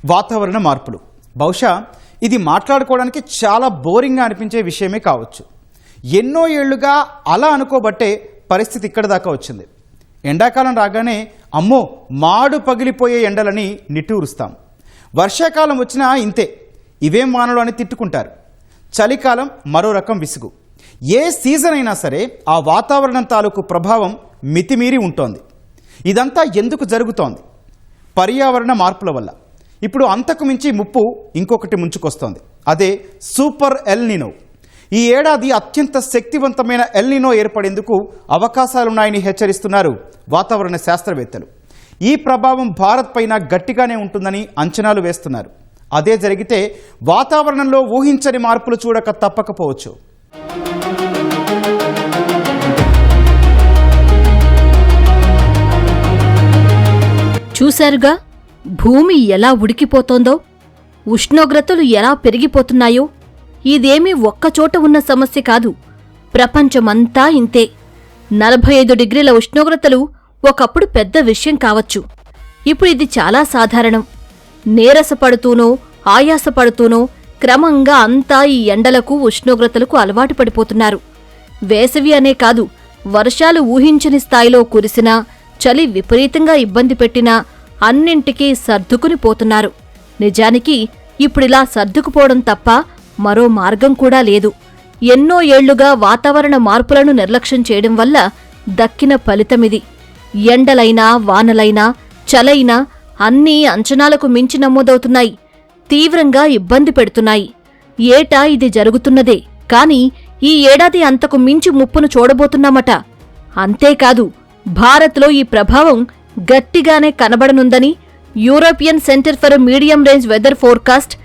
వాతావరణ మార్పులు బహుశా ఇది మాట్లాడుకోవడానికి చాలా బోరింగ్గా అనిపించే విషయమే కావచ్చు. ఎన్నో ఏళ్లుగా అలా అనుకోబట్టే పరిస్థితి ఇక్కడ దాకా వచ్చింది. ఎండాకాలం రాగానే అమ్మో మాడు పగిలిపోయే ఎండలని నిట్టూరుస్తాం. వర్షాకాలం వచ్చినా ఇంతే, ఇవేం వానలు అని తిట్టుకుంటారు. చలికాలం మరో రకం విసుగు. ఏ సీజన్ అయినా సరే ఆ వాతావరణం తాలూకు ప్రభావం మితిమీరి ఉంటోంది. ఇదంతా ఎందుకు జరుగుతోంది? పర్యావరణ మార్పుల వల్ల. ఇప్పుడు అంతకు మించి ముప్పు ఇంకొకటి ముంచుకొస్తోంది. అదే సూపర్ ఎల్ నినో. ఈ ఏడాది అత్యంత శక్తివంతమైన ఎల్ నినో ఏర్పడేందుకు అవకాశాలున్నాయని హెచ్చరిస్తున్నారు వాతావరణ శాస్త్రవేత్తలు. ఈ ప్రభావం భారత్ పైన గట్టిగానే ఉంటుందని అంచనాలు వేస్తున్నారు. అదే జరిగితే వాతావరణంలో ఊహించని మార్పులు చూడక తప్పకపోవచ్చు. చూశారుగా భూమి ఎలా ఉడికిపోతోందో, ఉష్ణోగ్రతలు ఎలా పెరిగిపోతున్నాయో. ఇదేమీ ఒక్కచోట ఉన్న సమస్య కాదు, ప్రపంచమంతా ఇంతే. 45 డిగ్రీల ఉష్ణోగ్రతలు ఒకప్పుడు పెద్ద విషయం కావచ్చు. ఇప్పుడు ఇది చాలా సాధారణం. నీరసపడుతూనో ఆయాసపడుతూనో క్రమంగా అంతా ఈ ఎండలకు ఉష్ణోగ్రతలకు అలవాటు పడిపోతున్నారు. వేసవి అనే కాదు, వర్షాలు ఊహించని స్థాయిలో కురిసినా, చలి విపరీతంగా ఇబ్బంది పెట్టినా అన్నింటికీ సర్దుకుని పోతున్నారు. నిజానికి ఇప్పుడిలా సర్దుకుపోవడం తప్ప మరో మార్గం కూడా లేదు. ఎన్నో ఏళ్లుగా వాతావరణ మార్పులను నిర్లక్ష్యం చేయడం వల్ల దక్కిన ఫలితమిది. ఎండలైనా వానలైనా చలైనా అన్నీ అంచనాలకు మించి నమోదవుతున్నాయి, తీవ్రంగా ఇబ్బంది పెడుతున్నాయి. ఏటా ఇది జరుగుతున్నదే, కాని ఈ ఏడాది అంతకు మించి ముప్పును చూడబోతున్నామట. అంతేకాదు, భారత్లో ఈ ప్రభావం గట్టిగానే కనబడనుందని European centre for medium range weather forecast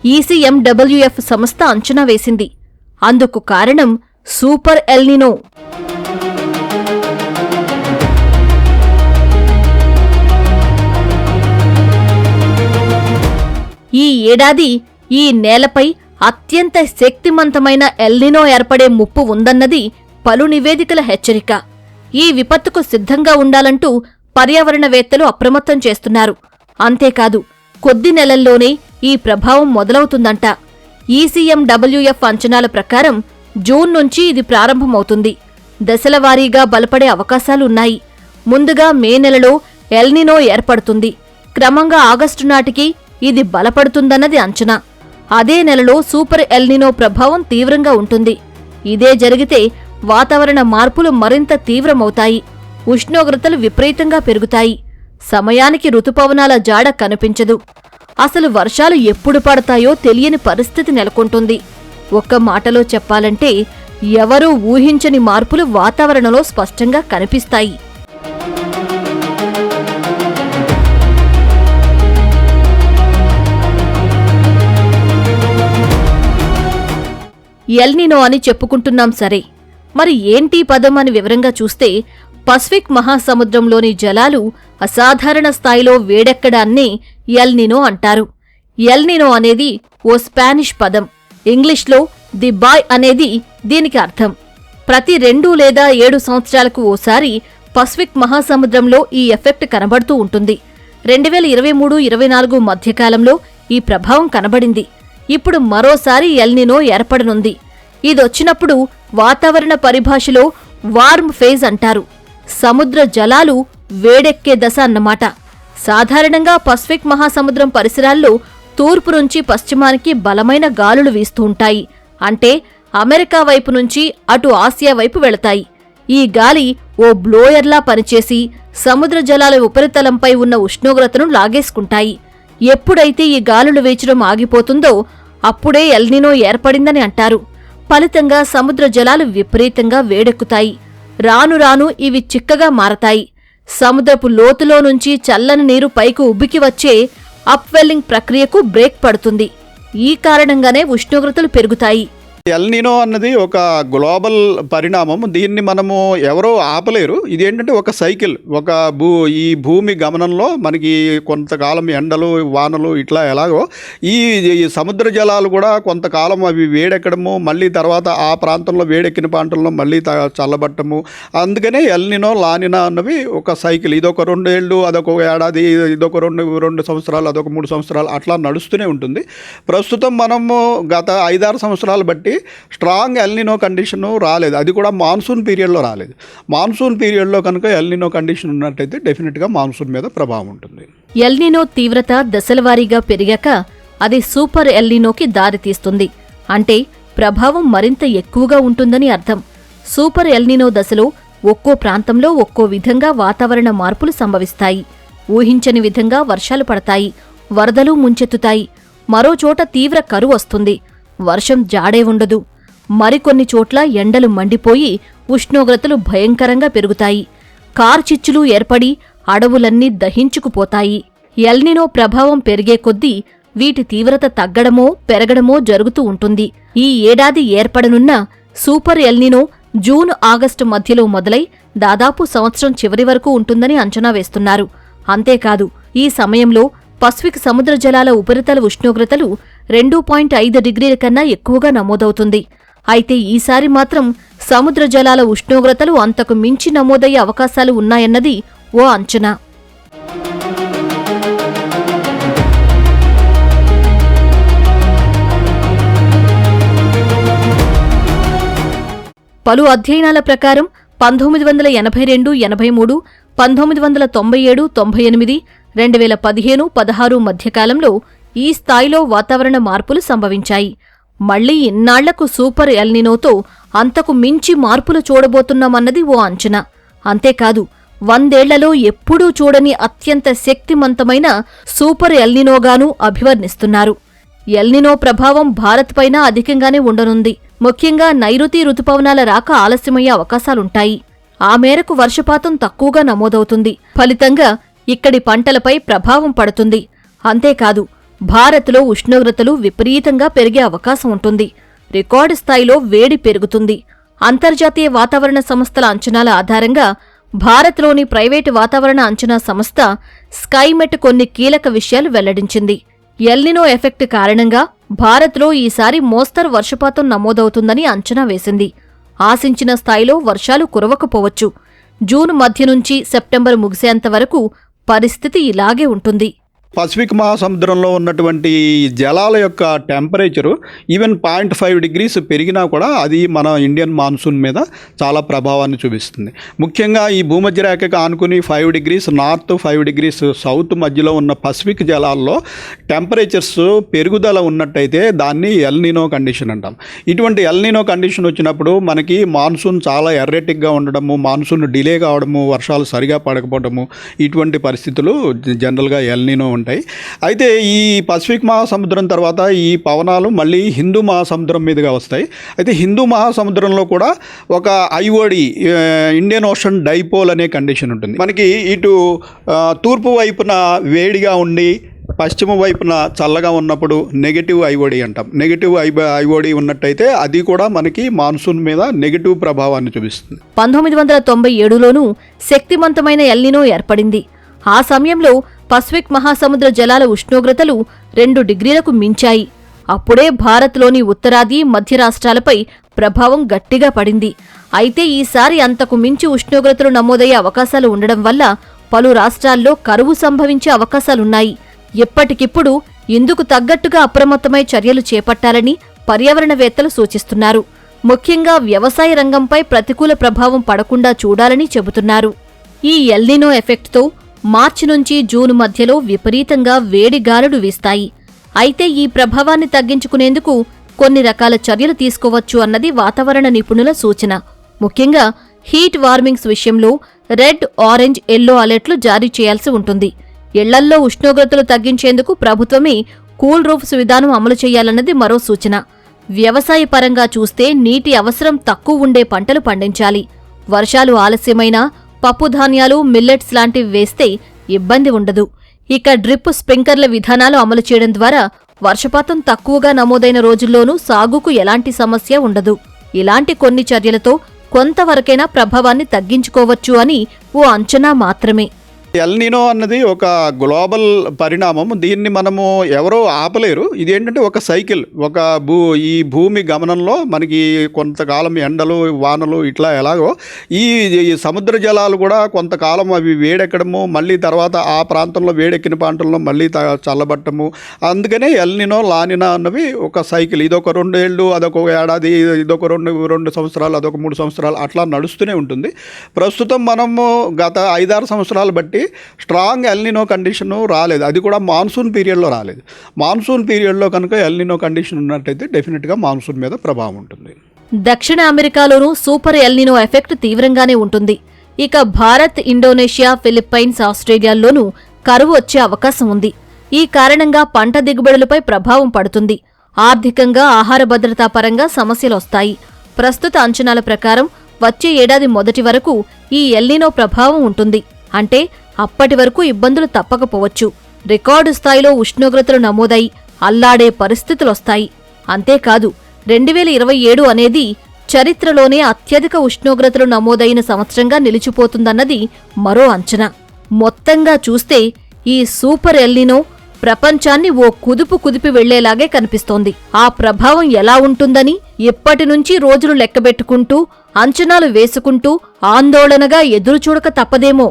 ECMWF సంస్థ అంచనా వేసింది. అందుకు కారణం సూపర్ ఎల్ నినో. ఈ ఏడాది ఈ నేలపై అత్యంత శక్తిమంతమైన ఎల్ నినో ఏర్పడే ముప్పు ఉందన్నది పలు నివేదికల హెచ్చరిక. ఈ విపత్తుకు సిద్ధంగా ఉండాలంటూ పర్యావరణవేత్తలు అప్రమత్తం చేస్తున్నారు. అంతేకాదు, కొద్ది నెలల్లోనే ఈ ప్రభావం మొదలవుతుందంట. ECMWF అంచనాల ప్రకారం జూన్ నుంచి ఇది ప్రారంభమవుతుంది. దశలవారీగా బలపడే అవకాశాలున్నాయి. ముందుగా మే నెలలో ఎల్ నినో ఏర్పడుతుంది. క్రమంగా ఆగస్టు నాటికి ఇది బలపడుతుందన్నది అంచనా. అదే నెలలో సూపర్ ఎల్ నినో ప్రభావం తీవ్రంగా ఉంటుంది. ఇదే జరిగితే వాతావరణ మార్పులు మరింత తీవ్రమవుతాయి. ఉష్ణోగ్రతలు విపరీతంగా పెరుగుతాయి. సమయానికి రుతుపవనాల జాడ కనిపించదు. అసలు వర్షాలు ఎప్పుడు పడతాయో తెలియని పరిస్థితి నెలకొంటుంది. ఒక్క మాటలో చెప్పాలంటే ఎవరూ ఊహించని మార్పులు వాతావరణంలో స్పష్టంగా కనిపిస్తాయి. ఎల్ నినో అని చెప్పుకుంటున్నాం సరే, మరి ఏంటి పదం అని వివరంగా చూస్తే, పసిఫిక్ మహాసముద్రంలోని జలాలు అసాధారణ స్థాయిలో వేడెక్కడాన్నే ఎల్ నినో అంటారు. ఎల్ నినో అనేది ఓ స్పానిష్ పదం. ఇంగ్లీష్లో ది బాయ్ అనేది దీనికి అర్థం. ప్రతి 2 లేదా 7 సంవత్సరాలకు ఓసారి పసిఫిక్ మహాసముద్రంలో ఈ ఎఫెక్ట్ కనబడుతూ ఉంటుంది. 2023-24 మధ్యకాలంలో ఈ ప్రభావం కనబడింది. ఇప్పుడు మరోసారి ఎల్ నినో ఏర్పడనుంది. ఇదొచ్చినప్పుడు వాతావరణ పరిభాషలో వార్మ్ ఫేజ్ అంటారు. సముద్ర జలాలు వేడెక్కే దశ అన్నమాట. సాధారణంగా పసిఫిక్ మహాసముద్రం పరిసరాల్లో తూర్పు నుంచి పశ్చిమానికి బలమైన గాలులు వీస్తూ ఉంటాయి. అంటే అమెరికా వైపు నుంచి అటు ఆసియా వైపు వెళతాయి. ఈ గాలి ఓ బ్లోయర్లా పనిచేసి సముద్ర జలాల ఉపరితలంపై ఉన్న ఉష్ణోగ్రతను లాగేసుకుంటాయి. ఎప్పుడైతే ఈ గాలులు వీచడం ఆగిపోతుందో అప్పుడే ఎల్ నినో ఏర్పడిందని అంటారు. ఫలితంగా సముద్ర జలాలు విపరీతంగా వేడెక్కుతాయి. రాను రాను ఇవి చిక్కగా మారతాయి. సముద్రపు లోతులో నుంచి చల్లని నీరు పైకి ఉబ్బికి వచ్చే అప్వెల్లింగ్ ప్రక్రియకు బ్రేక్ పడుతుంది. ఈ కారణంగానే ఉష్ణోగ్రతలు పెరుగుతాయి. ఎల్నినో అన్నది ఒక గ్లోబల్ పరిణామం. దీన్ని మనము ఎవరో ఆపలేరు. ఇదేంటంటే ఒక సైకిల్, ఒక ఈ భూమి గమనంలో మనకి కొంతకాలం ఎండలు వానలు ఇట్లా ఎలాగో ఈ సముద్ర జలాలు కూడా కొంతకాలం అవి వేడెక్కడము, మళ్ళీ తర్వాత ఆ ప్రాంతంలో వేడెక్కిన ప్రాంతంలో మళ్ళీ చల్లబట్టము. అందుకనే ఎల్నినో లానినా అన్నవి ఒక సైకిల్. ఇదొక 2 ఏళ్ళు, అదొక ఏడాది, ఇదొక 2 సంవత్సరాలు, అదొక 3 సంవత్సరాలు అట్లా నడుస్తూనే ఉంటుంది. ప్రస్తుతం మనము గత 5-6 సంవత్సరాలు బట్టి స్ట్రాంగ్ ఎల్నినో కండిషన్ రాలేదు. అది కూడా మాన్సూన్ పీరియడ్లో రాలేదు. మాన్సూన్ పీరియడ్లో కనుక ఎల్నినో కండిషన్ ఉన్నట్టయితే డెఫినెట్గా మాన్సూన్ మీద ప్రభావం ఉంటుంది. ఎల్నినో తీవ్రత దశలవారీగా పెరిగాక అది సూపర్ ఎల్నినోకి దారితీస్తుంది. అంటే ప్రభావం మరింత ఎక్కువగా ఉంటుందని అర్థం. సూపర్ ఎల్నినో దశలో ఒక్కో ప్రాంతంలో ఒక్కో విధంగా వాతావరణ మార్పులు సంభవిస్తాయి. ఊహించని విధంగా వర్షాలు పడతాయి, వరదలు ముంచెత్తుతాయి. మరో చోట తీవ్ర కరువు వస్తుంది, వర్షం జాడే ఉండదు. మరికొన్ని చోట్ల ఎండలు మండిపోయి ఉష్ణోగ్రతలు భయంకరంగా పెరుగుతాయి. కార్చిచ్చులు ఏర్పడి అడవులన్నీ దహించుకుపోతాయి. ఎల్నినో ప్రభావం పెరిగే కొద్దీ వీటి తీవ్రత తగ్గడమో పెరగడమో జరుగుతూ ఉంటుంది. ఈ ఏడాది ఏర్పడనున్న సూపర్ ఎల్నినో జూన్ ఆగస్టు మధ్యలో మొదలై దాదాపు సంవత్సరం చివరి వరకు ఉంటుందని అంచనా వేస్తున్నారు. అంతేకాదు ఈ సమయంలో పసిఫిక్ సముద్ర జలాల ఉపరితల ఉష్ణోగ్రతలు 2.5 డిగ్రీల కన్నా ఎక్కువగా నమోదవుతుంది. అయితే ఈసారి మాత్రం సముద్ర జలాల ఉష్ణోగ్రతలు అంతకు మించి నమోదయ్యే అవకాశాలు ఉన్నాయన్నది ఓ అంచనా. పలు అధ్యయనాల ప్రకారం 1982, 83, 1997, 98, 2015, 16 మధ్యకాలంలో ఈ స్థాయిలో వాతావరణ మార్పులు సంభవించాయి. మళ్లీ ఇన్నాళ్లకు సూపర్ ఎల్నినోతో అంతకు మించి మార్పులు చూడబోతున్నామన్నది ఓ అంచనా. అంతేకాదు 100 ఏళ్లలో ఎప్పుడూ చూడని అత్యంత శక్తిమంతమైన సూపర్ ఎల్నినోగానూ అభివర్ణిస్తున్నారు. ఎల్నినో ప్రభావం భారత్ పైన అధికంగానే ఉండనుంది. ముఖ్యంగా నైరుతి రుతుపవనాల రాక ఆలస్యమయ్యే అవకాశాలుంటాయి. ఆ మేరకు వర్షపాతం తక్కువగా నమోదవుతుంది. ఫలితంగా ఇక్కడి పంటలపై ప్రభావం పడుతుంది. అంతేకాదు భారత్లో ఉష్ణోగ్రతలు విపరీతంగా పెరిగే అవకాశం ఉంటుంది. రికార్డు స్థాయిలో వేడి పెరుగుతుంది. అంతర్జాతీయ వాతావరణ సంస్థల అంచనాల ఆధారంగా భారత్లోని ప్రైవేటు వాతావరణ అంచనా సంస్థ స్కైమెట్ కొన్ని కీలక విషయాలు వెల్లడించింది. ఎల్నినో ఎఫెక్ట్ కారణంగా భారత్లో ఈసారి మోస్తరు వర్షపాతం నమోదవుతుందని అంచనా వేసింది. ఆశించిన స్థాయిలో వర్షాలు కురవకపోవచ్చు. జూన్ మధ్య నుంచి సెప్టెంబర్ ముగిసేంత వరకు పరిస్థితి ఇలాగే ఉంటుంది. పసిఫిక్ మహాసముద్రంలో ఉన్నటువంటి జలాల యొక్క టెంపరేచరు ఈవెన్ 0.5 డిగ్రీస్ పెరిగినా కూడా అది మన ఇండియన్ మాన్సూన్ మీద చాలా ప్రభావాన్ని చూపిస్తుంది. ముఖ్యంగా ఈ భూమధ్య రేఖకు ఆనుకుని 5 డిగ్రీస్ నార్త్, 5 డిగ్రీస్ సౌత్ మధ్యలో ఉన్న పసిఫిక్ జలాల్లో టెంపరేచర్స్ పెరుగుదల ఉన్నట్టయితే దాన్ని ఎల్నినో కండిషన్ అంటాం. ఇటువంటి ఎల్నినో కండిషన్ వచ్చినప్పుడు మనకి మాన్సూన్ చాలా ఎర్రెటిక్గా ఉండడము, మాన్సూన్ డిలే కావడము, వర్షాలు సరిగా పడకపోవడము, ఇటువంటి పరిస్థితులు జనరల్గా ఎల్నినో ఉంటాయి. అయితే ఈ పసిఫిక్ మహాసముద్రం తర్వాత ఈ పవనాలు మళ్ళీ హిందూ మహాసముద్రం మీదుగా వస్తాయి. అయితే హిందూ మహాసముద్రంలో కూడా ఒక ఐఓడి, ఇండియన్ ఓషన్ డైపోల్ అనే కండిషన్ ఉంటుంది. మనకి ఇటు తూర్పు వైపున వేడిగా ఉండి పశ్చిమ వైపున చల్లగా ఉన్నప్పుడు నెగటివ్ ఐఓడి అంటాం. నెగటివ్ ఐఓడి ఉన్నట్టయితే అది కూడా మనకి మాన్సూన్ మీద నెగటివ్ ప్రభావాన్ని చూపిస్తుంది. 1997లోనూ శక్తివంతమైన ఎల్నినో ఏర్పడింది. ఆ సమయంలో పసిఫిక్ మహాసముద్ర జలాల ఉష్ణోగ్రతలు 2 డిగ్రీలకు మించాయి. అప్పుడే భారత్లోని ఉత్తరాది, మధ్య రాష్ట్రాలపై ప్రభావం గట్టిగా పడింది. అయితే ఈసారి అంతకు మించి ఉష్ణోగ్రతలు నమోదయ్యే అవకాశాలు ఉండడం వల్ల పలు రాష్ట్రాల్లో కరువు సంభవించే అవకాశాలున్నాయి. ఎప్పటికిప్పుడు ఇందుకు తగ్గట్టుగా అప్రమత్తమై చర్యలు చేపట్టాలని పర్యావరణవేత్తలు సూచిస్తున్నారు. ముఖ్యంగా వ్యవసాయ రంగంపై ప్రతికూల ప్రభావం పడకుండా చూడాలని చెబుతున్నారు. ఈ ఎల్నినో ఎఫెక్ట్తో మార్చి నుంచి జూన్ మధ్యలో విపరీతంగా వేడి గాలులు వీస్తాయి. అయితే ఈ ప్రభావాన్ని తగ్గించుకునేందుకు కొన్ని రకాల చర్యలు తీసుకోవచ్చు అన్నది వాతావరణ నిపుణుల సూచన. ముఖ్యంగా హీట్ వార్మింగ్స్ విషయంలో రెడ్, ఆరెంజ్, ఎల్లో అలర్ట్లు జారీ చేయాల్సి ఉంటుంది. ఇళ్లల్లో ఉష్ణోగ్రతలు తగ్గించేందుకు ప్రభుత్వమే కూల్ రూఫ్స్ విధానం అమలు చేయాలన్నది మరో సూచన. వ్యవసాయ పరంగా చూస్తే నీటి అవసరం తక్కువ ఉండే పంటలు పండించాలి. వర్షాలు ఆలస్యమైనా పప్పుధాన్యాలు, మిల్లెట్స్ లాంటివి వేస్తే ఇబ్బంది ఉండదు. ఇక డ్రిప్, స్ప్రింకర్ల విధానాలు అమలు చేయడం ద్వారా వర్షపాతం తక్కువగా నమోదైన రోజుల్లోనూ సాగుకు ఎలాంటి సమస్య ఉండదు. ఇలాంటి కొన్ని చర్యలతో కొంతవరకైనా ప్రభావాన్ని తగ్గించుకోవచ్చు అని ఓ అంచనా మాత్రమే. ఎల్నినో అన్నది ఒక గ్లోబల్ పరిణామం. దీన్ని మనము ఎవరో ఆపలేరు. ఇదేంటంటే ఒక సైకిల్, ఒక ఈ భూమి గమనంలో మనకి కొంతకాలం ఎండలు వానలు ఇట్లా ఎలాగో ఈ సముద్ర జలాలు కూడా కొంతకాలం అవి వేడెక్కడము, మళ్ళీ తర్వాత ఆ ప్రాంతంలో వేడెక్కిన ప్రాంతంలో మళ్ళీ చల్లబట్టము. అందుకనే ఎల్నినో లానినా అన్నవి ఒక సైకిల్. ఇదొక 2 ఏళ్ళు, అదొక ఏడాది, ఇదొక 2 సంవత్సరాలు, అదొక 3 సంవత్సరాలు అట్లా నడుస్తూనే ఉంటుంది. ప్రస్తుతం మనము గత 5-6 సంవత్సరాలు బట్టి స్ట్రాంగ్ ఎల్నినో కండిషన్ రాలేదు. అది కూడా మాన్సూన్ పీరియడ్లో రాలేదు. మాన్సూన్ పీరియడ్లో కనుక ఎల్నినో కండిషన్ ఉన్నట్టయితే డెఫినెట్గా మాన్సూన్ మీద ప్రభావం ఉంటుంది. దక్షిణ అమెరికాలోనూ సూపర్ ఎల్నినో ఎఫెక్ట్ తీవ్రంగానే ఉంటుంది. ఇక భారత్, ఇండోనేషియా, ఫిలిప్పైన్స్, ఆస్ట్రేలియాల్లోనూ కరువు వచ్చే అవకాశం ఉంది. ఈ కారణంగా పంట దిగుబడులపై ప్రభావం పడుతుంది. ఆర్థికంగా, ఆహార భద్రతా పరంగా సమస్యలొస్తాయి. ప్రస్తుత అంచనాల ప్రకారం వచ్చే ఏడాది మొదటి వరకు ఈ ఎల్నినో ప్రభావం ఉంటుంది. అంటే అప్పటి వరకు ఇబ్బందులు తప్పకపోవచ్చు. రికార్డు స్థాయిలో ఉష్ణోగ్రతలు నమోదై అల్లాడే పరిస్థితులొస్తాయి. అంతేకాదు 2027 అనేది చరిత్రలోనే అత్యధిక ఉష్ణోగ్రతలు నమోదైన సంవత్సరంగా నిలిచిపోతుందన్నది మరో అంచనా. మొత్తంగా చూస్తే ఈ సూపర్ ఎల్నినో ప్రపంచాన్ని ఓ కుదిపి వెళ్లేలాగే కనిపిస్తోంది. ఆ ప్రభావం ఎలా ఉంటుందని ఇప్పటినుంచి రోజులు లెక్కబెట్టుకుంటూ, అంచనాలు వేసుకుంటూ ఆందోళనగా ఎదురుచూడక తప్పదేమో.